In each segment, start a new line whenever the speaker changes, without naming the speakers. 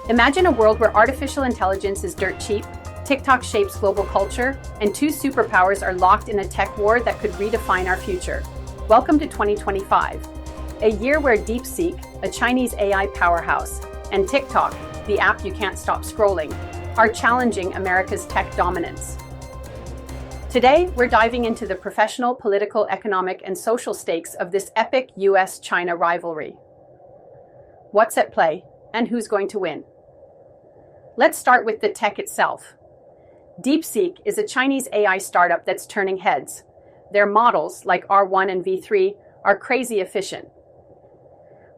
Imagine a world where artificial intelligence is dirt cheap, TikTok shapes global culture, and two superpowers are locked in a tech war that could redefine our future. Welcome to 2025, a year where DeepSeek, a Chinese AI powerhouse, and TikTok, the app you can't stop scrolling, are challenging America's tech dominance. Today, we're diving into the professional, political, economic, and social stakes of this epic US-China rivalry. What's at play, and who's going to win? Let's start with the tech itself. DeepSeek is a Chinese AI startup that's turning heads. Their models, like R1 and V3, are crazy efficient.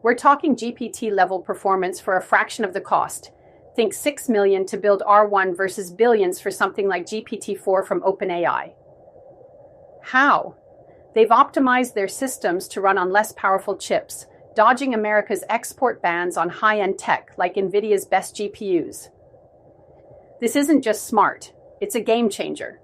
We're talking GPT-level performance for a fraction of the cost. Think 6 million to build R1 versus billions for something like GPT-4 from OpenAI. How? They've optimized their systems to run on less powerful chips, dodging America's export bans on high-end tech like NVIDIA's best GPUs. This isn't just smart, it's a game changer.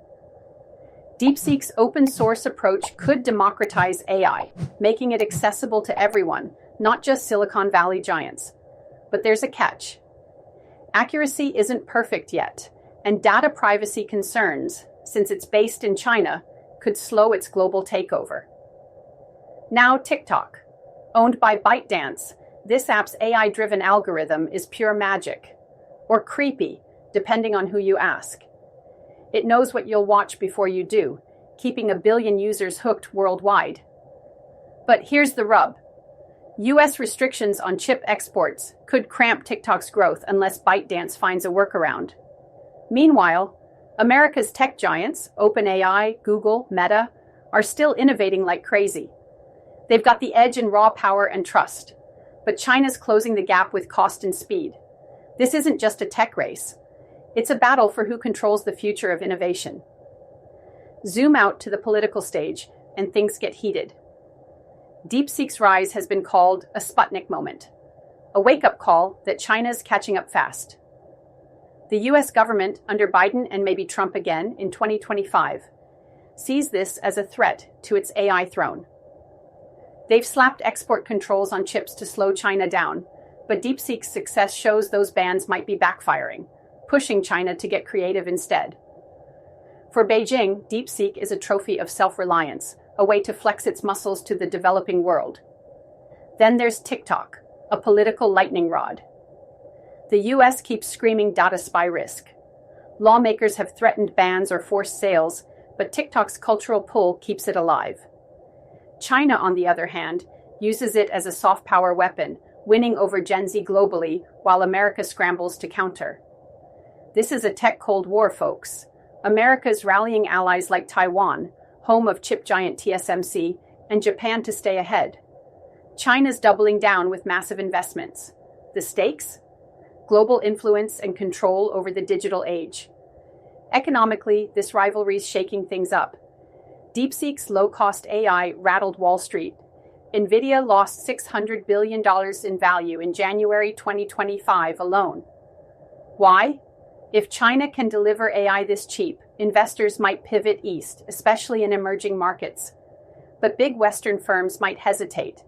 DeepSeek's open-source approach could democratize AI, making it accessible to everyone, not just Silicon Valley giants. But there's a catch. Accuracy isn't perfect yet, and data privacy concerns, since it's based in China, could slow its global takeover. Now TikTok. Owned by ByteDance, this app's AI-driven algorithm is pure magic, or creepy, depending on who you ask. It knows what you'll watch before you do, keeping 1 billion users hooked worldwide. But here's the rub. US restrictions on chip exports could cramp TikTok's growth unless ByteDance finds a workaround. Meanwhile, America's tech giants, OpenAI, Google, Meta, are still innovating like crazy. They've got the edge in raw power and trust, but China's closing the gap with cost and speed. This isn't just a tech race. It's a battle for who controls the future of innovation. Zoom out to the political stage, and things get heated. DeepSeek's rise has been called a Sputnik moment, a wake-up call that China's catching up fast. The US government, under Biden and maybe Trump again in 2025, sees this as a threat to its AI throne. They've slapped export controls on chips to slow China down, but DeepSeek's success shows those bans might be backfiring, pushing China to get creative instead. For Beijing, DeepSeek is a trophy of self-reliance, a way to flex its muscles to the developing world. Then there's TikTok, a political lightning rod. The US keeps screaming data spy risk. Lawmakers have threatened bans or forced sales, but TikTok's cultural pull keeps it alive. China, on the other hand, uses it as a soft power weapon, winning over Gen Z globally while America scrambles to counter. This is a tech Cold War, folks. America's rallying allies like Taiwan, home of chip giant TSMC, and Japan to stay ahead. China's doubling down with massive investments. The stakes? Global influence and control over the digital age. Economically, this rivalry's shaking things up. DeepSeek's low-cost AI rattled Wall Street. NVIDIA lost $600 billion in value in January 2025 alone. Why? If China can deliver AI this cheap, investors might pivot east, especially in emerging markets. But big Western firms might hesitate.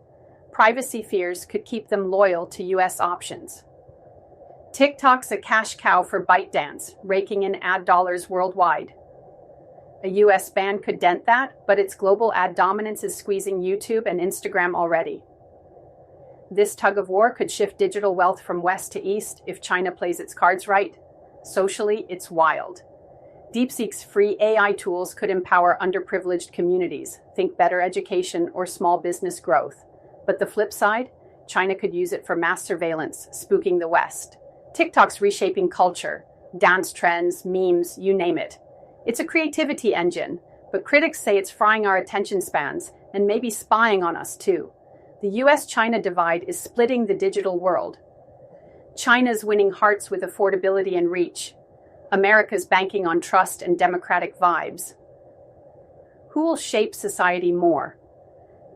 Privacy fears could keep them loyal to US options. TikTok's a cash cow for ByteDance, raking in ad dollars worldwide. A US ban could dent that, but its global ad dominance is squeezing YouTube and Instagram already. This tug of war could shift digital wealth from west to east if China plays its cards right. Socially, it's wild. DeepSeek's free AI tools could empower underprivileged communities, think better education or small business growth. But the flip side, China could use it for mass surveillance, spooking the West. TikTok's reshaping culture, dance trends, memes, you name it. It's a creativity engine, but critics say it's frying our attention spans and maybe spying on us too. The US-China divide is splitting the digital world. China's winning hearts with affordability and reach. America's banking on trust and democratic vibes. Who will shape society more?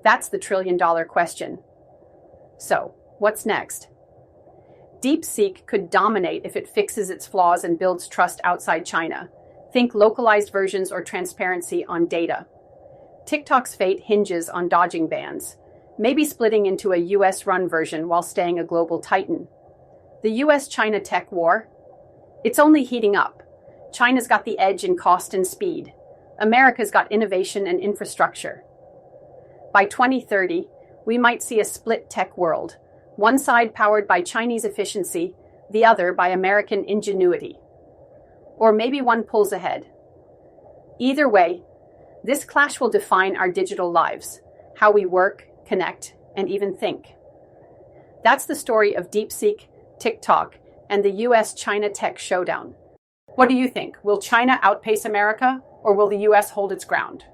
That's the trillion-dollar question. So, what's next? DeepSeek could dominate if it fixes its flaws and builds trust outside China. Think localized versions or transparency on data. TikTok's fate hinges on dodging bans, maybe splitting into a US-run version while staying a global titan. The US-China tech war? It's only heating up. China's got the edge in cost and speed. America's got innovation and infrastructure. By 2030, we might see a split tech world, one side powered by Chinese efficiency, the other by American ingenuity. Or maybe one pulls ahead. Either way, this clash will define our digital lives, how we work, connect, and even think. That's the story of DeepSeek, TikTok, and the US-China tech showdown. What do you think? Will China outpace America, or will the US hold its ground?